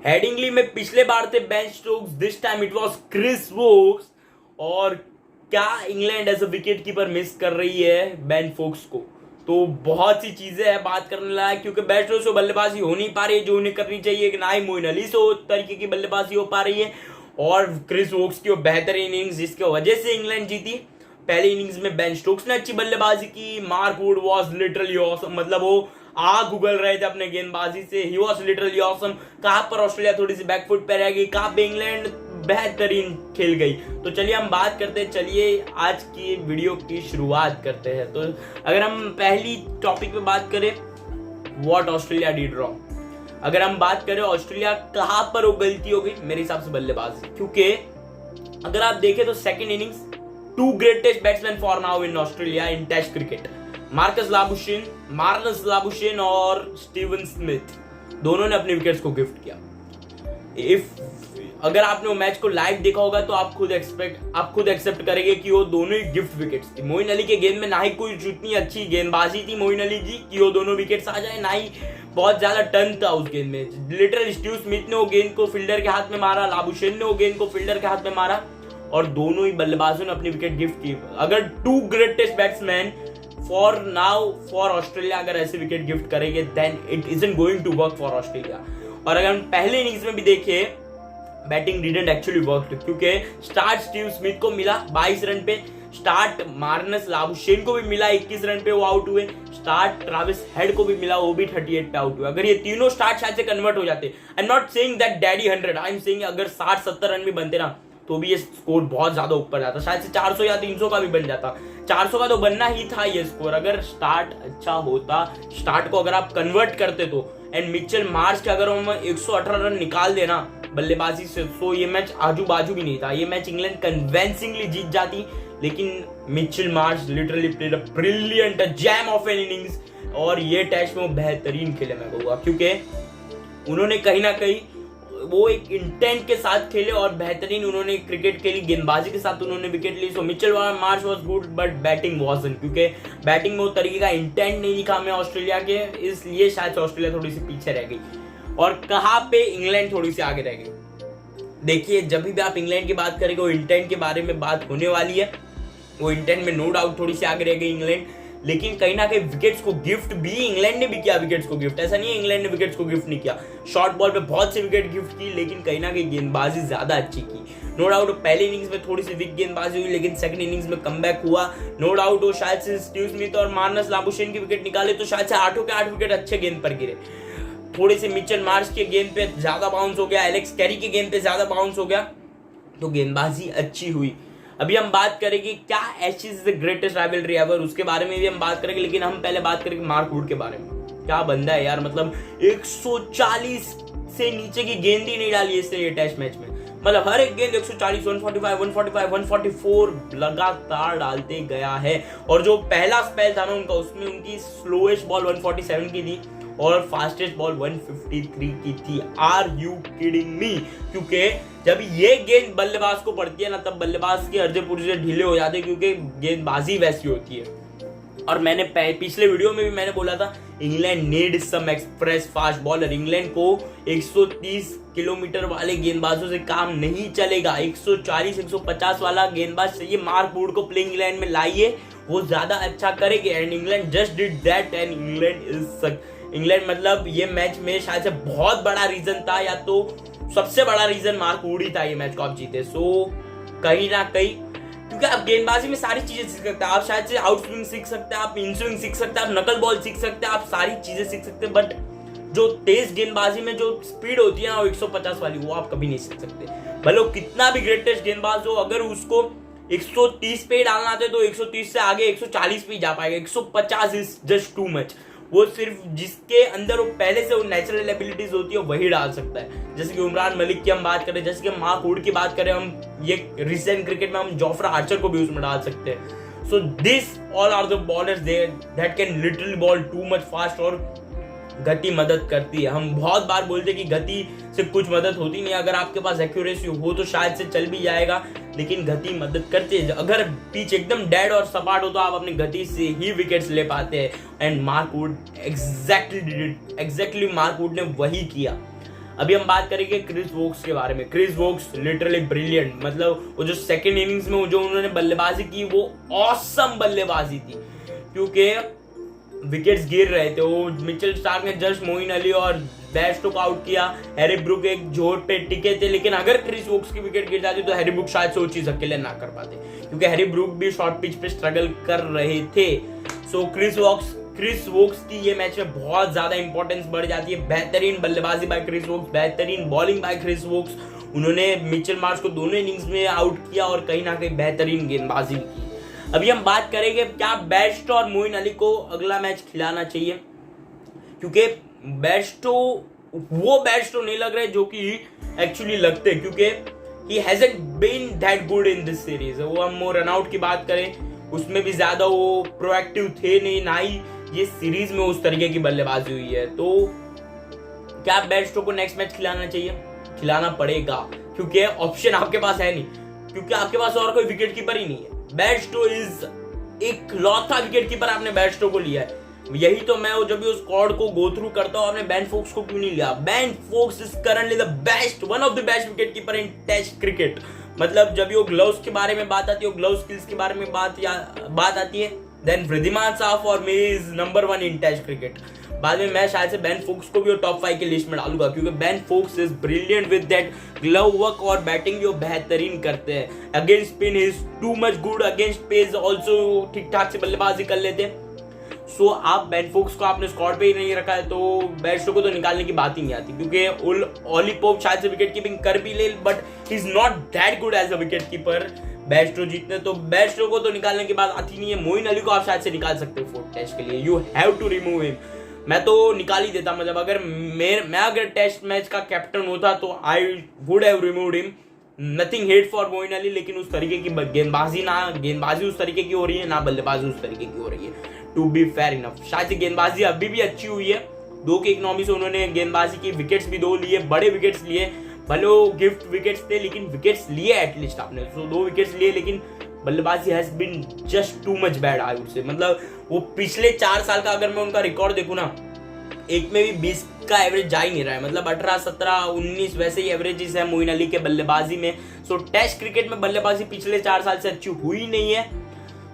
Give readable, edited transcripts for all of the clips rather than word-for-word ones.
Headingley में पिछले बार थे Ben Stokes, this time it was Chris Woakes. और क्या England as a wicket keeper miss कर रही है बेन फोक्स को, तो बहुत सी चीजें हैं बात करने लायक, क्योंकि बेन स्टोक्स से बल्लेबाजी हो नहीं पा रही है जो उन्हें करनी चाहिए, कि ना ही मोइन अली से तरीके की बल्लेबाजी हो पा रही है, और क्रिस वोक्स की बेहतर इनिंग्स जिसकी वजह से इंग्लैंड जीती। पहली इनिंग्स में बेन स्टोक्स ने अच्छी बल्लेबाजी की, Mark Wood was literally awesome, मतलब वो आग उगल रहे थे अपने गेंदबाजी से, ही वाज लिटरली ऑसम। कहां पर ऑस्ट्रेलिया थोड़ी सी बैकफुट पे रह गई, कहां पे इंग्लैंड बेहतरीन खेल गई। तो चलिए हम बात करते हैं, चलिए आज की वीडियो की शुरुआत करते हैं। तो अगर हम पहली टॉपिक पे बात करें, व्हाट ऑस्ट्रेलिया डिड रॉन्ग, अगर हम बात करें ऑस्ट्रेलिया कहां पर वो गलती हो गई, मेरे हिसाब से बल्लेबाजी। क्योंकि अगर आप देखें तो second innings, two greatest batsman for now in Australia in test cricket, Marcus Labuschagne और स्टीवन स्मिथ, दोनों ने अपने विकेट्स को गिफ्ट किया। अगर आपने वो मैच को लाइव देखा होगा तो आप खुद एक्सेप्ट करेंगे कि वो दोनों ही गिफ्ट विकेट्स थी। मोइन अली के गेंद में ना ही कोई इतनी अच्छी गेंदबाजी थी मोइन अली जी कि वो दोनों विकेट्स आ जाए, ना ही बहुत ज्यादा टर्न था उस गेंद में। लिटरल स्टीव स्मिथ ने वो गेंद को फील्डर के हाथ में मारा, लाबुशेन ने वो गेंद को फील्डर के हाथ में मारा, और दोनों ही बल्लेबाजों ने अपनी विकेट गिफ्ट की। अगर two greatest batsman for now for Australia अगर ऐसे विकेट गिफ्ट करेंगे, then it isn't going to work for Australia. और अगर हम पहले इनिंग्स में भी देखें, बैटिंग डिडंट एक्चुअली वर्क, क्योंकि स्टार्ट स्टीव स्मिथ को मिला 22 रन पे, स्टार्ट मार्नस लाबुशेन को भी मिला 21 रन पे, वो आउट हुए, स्टार्ट ट्रेविस हेड को भी मिला, वो भी 38 पे आउट हुए। अगर ये तीनों स्टार्ट शायद से कन्वर्ट हो जाते, I am not saying that daddy 100, I am saying अगर 60-70 रन भी बनते ना तो भी ये स्कोर बहुत ज्यादा ऊपर जाता, शायद से 400 या 300 का भी बन जाता। 400 का तो बनना ही था ये स्कोर, अगर स्टार्ट अच्छा होता, स्टार्ट को अगर आप कन्वर्ट करते तो। एंड मिचेल मार्श के अगर हम 118 रन निकाल देना बल्लेबाजी से, तो ये मैच आजू बाजू भी नहीं था, ये मैच इंग्लैंड कन्विंसिंगली जीत जाती। लेकिन Mitchell Marsh literally played a brilliant jam of an innings, और ये टेस्ट में वो बेहतरीन खेले मैं कहूँगा, क्योंकि उन्होंने कहीं ना कहीं वो एक इंटेंट के साथ खेले और बेहतरीन उन्होंने क्रिकेट खेली, गेंदबाजी के साथ उन्होंने विकेट ली। So Mitchell Marsh was good but batting wasn't, क्योंकि बैटिंग में वो तरीके का इंटेंट नहीं दिखा हमें ऑस्ट्रेलिया के, इसलिए शायद से ऑस्ट्रेलिया थोड़ी सी पीछे रह गई। और कहां पे इंग्लैंड थोड़ी सी आगे रह गई, देखिए जब भी आप इंग्लैंड की बात करेंगे वो इंटेंट के बारे में बात होने वाली है। वो इंटेंट में नो डाउट थोड़ी सी आगे रह गई इंग्लैंड, लेकिन कहीं ना कहीं विकेट्स को गिफ्ट भी इंग्लैंड ने भी किया, विकेट्स को गिफ्ट, ऐसा नहीं है इंग्लैंड ने विकेट्स को गिफ्ट नहीं किया, शॉर्ट बॉल पे बहुत से विकेट गिफ्ट की, लेकिन कहीं ना कहीं गेंदबाजी ज्यादा अच्छी की। नो डाउट पहले इनिंग्स में थोड़ी सी वीक गेंदबाजी हुई, लेकिन सेकंड इनिंग्स में कमबैक हुआ। नो डाउट वो शायद से स्टीव स्मिथ और मार्नस लाबुशेन की विकेट निकाले तो शायद से 8 के 8 विकेट अच्छे गेंद पर गिरे। थोड़ी सी मिचेल मार्श के गेंद पे ज्यादा बाउंस हो गया, एलेक्स कैरी के गेंद पे ज्यादा बाउंस हो गया, तो गेंदबाजी अच्छी हुई। अभी हम बात करेंगे क्या Ashes is the greatest rivalry ever, उसके बारे में भी हम बात करेंगे, लेकिन हम पहले बात करेंगे मार्क वुड के बारे में। क्या बंदा है यार, मतलब 140 से नीचे की गेंद ही नहीं डाली इसने ये टेस्ट मैच में, मतलब हर एक गेंद 140, 145, 145, 144 लगातार डालते गया है। और जो पहला स्पेल था ना उनका, उसमें उनकी स्लोएस्ट बॉल 147 की थी और फास्टेस्ट बॉल 153 की थी। Are you kidding me? क्योंकि जब ये गेंद बल्लेबाज को पड़ती है ना, तब बल्लेबाज के अर्जे पुर्जे ढीले हो जाते हैं, क्योंकि गेंदबाजी वैसी होती है। और मैंने पिछले वीडियो में भी मैंने बोला था, England need some express fast bowler. England को 130 किलोमीटर वाले गेंदबाजों से काम नहीं चलेगा, 140 150 वाला गेंदबाज चाहिए। मार्क वुड को प्लेइंग इंग्लैंड में लाइए, वो ज्यादा अच्छा करेंगे। And England just did that and England मतलब ये मैच में शायद से बहुत बड़ा रीजन था, या तो सबसे बड़ा रीजन मार्क वुड ही था ये मैच को आप जीते। सो कहीं ना कहीं, क्योंकि आप गेंदबाजी में सारी चीजें सीख सकते हैं, आप शायद से आउट स्विंग सीख सकते हैं, आप इन स्विंग सीख सकते हैं, आप नकल बॉल सीख सकते हैं, आप सारी चीजें सीख सकते हैं, बट जो तेज गेंदबाजी में जो स्पीड होती है ना, वो 150 वाली, वो आप कभी नहीं सीख सकते। भले कितना भी ग्रेटेस्ट गेंदबाज हो, अगर उसको 130 पे डालना आता है तो 130 से आगे 140 पे जा पाएगा, 150 इज जस्ट टू मच। वो सिर्फ जिसके अंदर वो पहले से वो नेचुरल एबिलिटीज होती है वही डाल सकता है। जैसे कि उमरान मलिक की हम बात करें, जैसे कि मार्क वुड की बात करें, हम ये रिसेंट क्रिकेट में हम जोफ्रा आर्चर को भी उसमें डाल सकते हैं। So this all are the bowlers that can literally ball too much fast, और गति मदद करती है। हम बहुत बार बोलते हैं कि गति से कुछ मदद होती नहीं, अगर आपके पास एक्यूरेसी हो तो शायद से चल भी जाएगा, लेकिन गति मदद करती है। अगर पिच एकदम डेड और सपाट हो तो आप अपनी गति से ही विकेट्स ले पाते हैं। And Mark Wood exactly Mark Wood ने वही किया। अभी हम बात करेंगे क्रिस वोक्स के बारे में। क्रिस वोक्स लिटरली ब्रिलियंट, मतलब वो जो सेकंड इनिंग्स में जो उन्होंने बल्लेबाजी की वो ऑसम बल्लेबाजी थी, क्योंकि विकेट्स गिर रहे थे। वो मिचेल स्टार्क ने जस्ट मोइन अली और बेस्टो को आउट किया, हैरी ब्रूक एक जोर पे टिके थे, लेकिन अगर क्रिस वोक्स की विकेट गिर जाती तो हैरी ब्रूक शायद से वो चीज अकेले ना कर पाते, क्योंकि हैरी ब्रूक भी शॉर्ट पिच पे स्ट्रगल कर रहे थे। सो क्रिस वोक्स की ये मैच में बहुत ज्यादा इंपॉर्टेंस बढ़ जाती है। बेहतरीन बल्लेबाजी बाय क्रिस वोक्स, बेहतरीन बॉलिंग बाय क्रिस वोक्स। उन्होंने मिचेल मार्श को दोनों इनिंग्स में आउट किया और कहीं ना कहीं बेहतरीन गेंदबाजी की। अभी हम बात करेंगे क्या बेस्टो और मोइन अली को अगला मैच खिलाना चाहिए, क्योंकि वो बेस्टो नहीं लग रहे जो कि एक्चुअली लगते, क्योंकि he hasn't been that good in this series. वो हम रनआउट की बात करें उसमें भी ज्यादा वो प्रोएक्टिव थे नहीं, ना ही ये सीरीज में उस तरीके की बल्लेबाजी हुई है। तो क्या बेस्टो को नेक्स्ट मैच खिलाना चाहिए? खिलाना पड़ेगा, क्योंकि ऑप्शन आपके पास है नहीं, क्योंकि आपके पास और कोई विकेट कीपर ही नहीं है। बेस्टो इज एक लौता विकेट कीपर, आपने बेस्टो को लिया है। यही तो मैं जब भी उस स्क्वाड को गो थ्रू करता हूं, आपने बेन फोक्स को क्यों नहीं लिया? Ben Foakes is currently the best, one of the best wicket keeper in test cricket. मतलब जब ये ग्लव्स के बारे में बात आती है, ग्लव स्किल्स के बारे में बात आती है, then Wriddhiman Saha for me is number 1 in test cricket. बाद में मैं शायद से बेन फोक्स को भी टॉप 5 की लिस्ट में डालूंगा, क्योंकि Ben Foakes is brilliant with that glove work, और बैटिंग भी वो बेहतरीन करते हैं। Against spin is too much good, against pace also ठीक ठाक से बल्लेबाजी कर लेते हैं। सो आप बेन फोक्स को आपने स्क्वाड पे ही नहीं रखा है, तो बेस्टो को तो निकालने की बात ही नहीं आती, क्योंकि ओली पोप शायद से विकेट कीपिंग कर भी ले, but he is not that good as a wicket keeper. Bairstow जीतने तो बेस्टो को तो निकालने की बात आती नहीं है। मोइन अली को आप शायद से निकाल सकते हो 4th टेस्ट के लिए, you have to remove him. मैं तो निकाल ही देता, मतलब अगर मैं अगर टेस्ट मैच का कैप्टन होता तो I would have removed him. Nothing hate for Moeen Ali, लेकिन उस तरीके की गेंदबाजी उस तरीके की हो रही है, ना बल्लेबाजी उस तरीके की हो रही है। टू बी फेयर इनफ, शायद से गेंदबाजी अभी भी अच्छी हुई है। 2 की इकोनॉमी से उन्होंने गेंदबाजी की, विकेट्स भी 2 लिए, बड़े विकेट्स लिए, भले वो गिफ्ट विकेट्स थे लेकिन विकेट्स लिए एटलीस्ट आपने। तो 2 विकेट्स लिए, लेकिन बल्लेबाजी has been just too much bad I would say. मतलब वो पिछले 4 साल का अगर मैं उनका रिकॉर्ड देखूं ना, एक में भी 20 का एवरेज जा ही नहीं रहा है। मतलब 18, 17, 19 वैसे ही एवरेजेस है मोइन अली के बल्लेबाजी में। सो टेस्ट क्रिकेट में बल्लेबाजी पिछले 4 साल से अच्छी हुई नहीं है।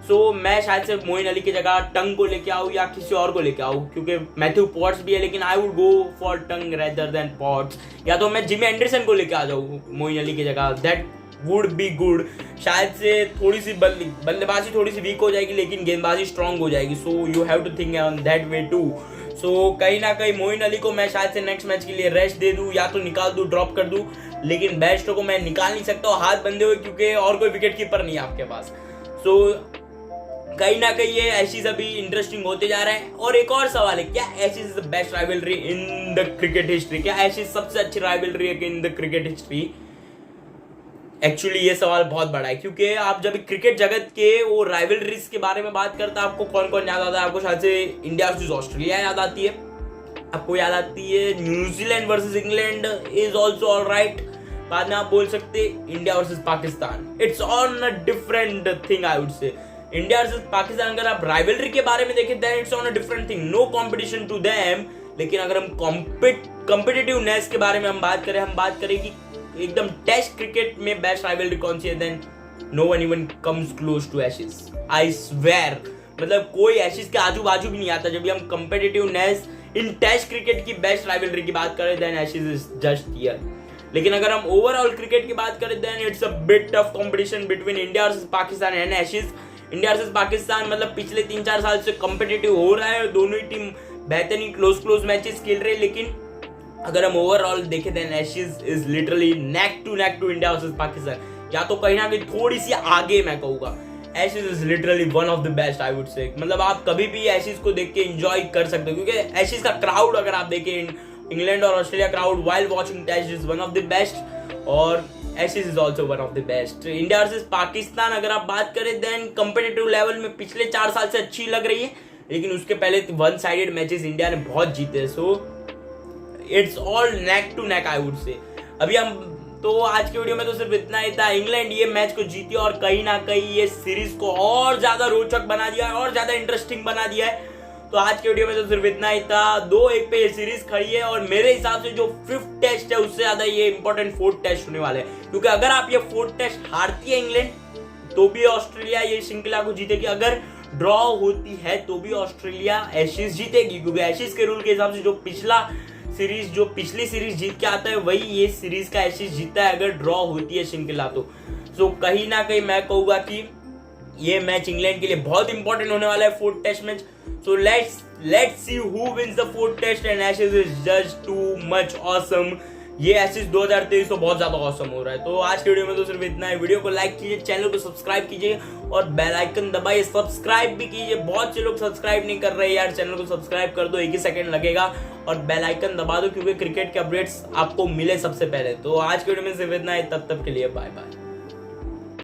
सो मैं शायद से मोइन अली की जगह टंग को लेके आऊँ या किसी और को लेके आऊँ, क्योंकि मैथ्यू पॉट्स भी है, लेकिन I would go for tongue rather than pots. या तो मैं जिमी एंडरसन को लेके आ जाऊँ मोइन अली की जगह, दैट वुड बी गुड। शायद से थोड़ी सी बल्लेबाजी थोड़ी सी वीक हो जाएगी, लेकिन गेंदबाजी स्ट्रांग हो जाएगी। So you have to think on that way too. So कहीं ना कहीं मोइन अली को मैं शायद से नेक्स्ट मैच के लिए रेस्ट दे दूं, या तो निकाल दूं, ड्रॉप कर दूं, लेकिन बेस्टो को मैं निकाल नहीं सकता हाथ बंधे हुए, क्योंकि और कोई विकेट कीपर नहीं है आपके पास। सो कहीं ना कहीं ये एशेज अभी इंटरेस्टिंग होते जा रहा है। और एक और सवाल है, क्या Ashes is the best rivalry in the cricket history? क्या एशेज सबसे अच्छी राइवलरी है in the cricket history? Actually ये सवाल बहुत बड़ा है, क्योंकि आप जब क्रिकेट जगत के वो राइवलरीज के बारे में बात करते हैं, आपको कौन कौन याद आता है? आपको शायद से इंडिया वर्सेस ऑस्ट्रेलिया याद आती है, आपको याद आती है New Zealand versus England is also all right. बाद में आप बोल सकते India versus Pakistan, it's on a different thing I would say. India versus Pakistan अगर आप राइवलरी के बारे में देखें, then it's on a different thing, no competition to them. लेकिन अगर हम कॉम्पिटिटिवनेस के बारे में हम बात करें कि एकदम टेस्ट क्रिकेट में बेस्ट राइवलरी कौन सी है, then no one even comes close to Ashes, I swear. मतलब कोई एशेज के आजू बाजू भी नहीं आता। जब भी हम कॉम्पिटिटिवनेस इन टेस्ट क्रिकेट की बेस्ट राइवलरी की बात करें, then Ashes is just here. लेकिन अगर हम ओवरऑल क्रिकेट की बात करें, then it's a bit tough competition between India versus Pakistan and Ashes. India versus Pakistan मतलब पिछले 3-4 साल से कॉम्पिटिटिव हो रहा है, दोनों ही टीम बेहतरीन क्लोज मैचेस खेल रहे हैं। लेकिन अगर हम ओवरऑल देखें, then Ashes is literally neck to India versus Pakistan, या तो कहीं ना कहीं थोड़ी सी आगे मैं कहूंगा। Ashes is literally one of the best I would say. मतलब आप कभी भी एशेज को देख के एंजॉय कर सकते हो, क्योंकि एशेज का क्राउड अगर आप देखें, इंग्लैंड और Australia crowd while watching test is one of the best, और Ashes is also one of the best. India versus Pakistan अगर आप बात करें, देन कंपेटिटिव लेवल में पिछले 4 साल से अच्छी लग रही है, लेकिन उसके पहले 1 साइडेड मैचेस इंडिया ने बहुत जीते। So it's all neck to neck I would say. अभी हम तो आज के वीडियो में तो सिर्फ इतना ही था। इंग्लैंड ये मैच को जीती और कहीं ना कहीं ये सीरीज को और ज्यादा रोचक बना दिया है और ज्यादा इंटरेस्टिंग बना दिया है। तो आज के वीडियो में तो सिर्फ इतना ही था। 2-1 पे ये सीरीज खड़ी है और मेरे हिसाब से जो 5th टेस्ट है उससे ज्यादा ये इंपॉर्टेंट 4th टेस्ट होने वाले हैं, क्योंकि अगर आप ये 4th टेस्ट हारती है इंग्लैंड तो भी ऑस्ट्रेलिया ये श्रृंखला को जीतेगी, अगर ड्रॉ होती है तो भी ऑस्ट्रेलिया एशेज जीतेगी, क्योंकि एशेज के रूल के हिसाब से जो पिछली सीरीज जीत के आता है वही ये सीरीज का एशेज जीतता है अगर ड्रॉ होती है श्रृंखला तो। सो कहीं ना कहीं मैं कहूंगा कि ये मैच इंग्लैंड के लिए बहुत इंपॉर्टेंट होने वाला है 4th test match. So let's see who wins the 4th test and Ashes is just too much awesome. ये एशेज 2023 तो बहुत ज्यादा ऑसम हो रहा है। तो आज के वीडियो में तो सिर्फ इतना है। वीडियो को लाइक कीजिए, चैनल को सब्सक्राइब कीजिए और बेल आइकन दबाइए, सब्सक्राइब भी कीजिए। बहुत से लोग सब्सक्राइब नहीं कर रहे यार, चैनल को सब्सक्राइब कर दो, 1 ही सेकंड लगेगा और बेल आइकन दबा दो, क्योंकि क्रिकेट के अपडेट्स आपको मिले सबसे पहले। तो आज के वीडियो में सिर्फ इतना है, तब तक के लिए बाय बाय।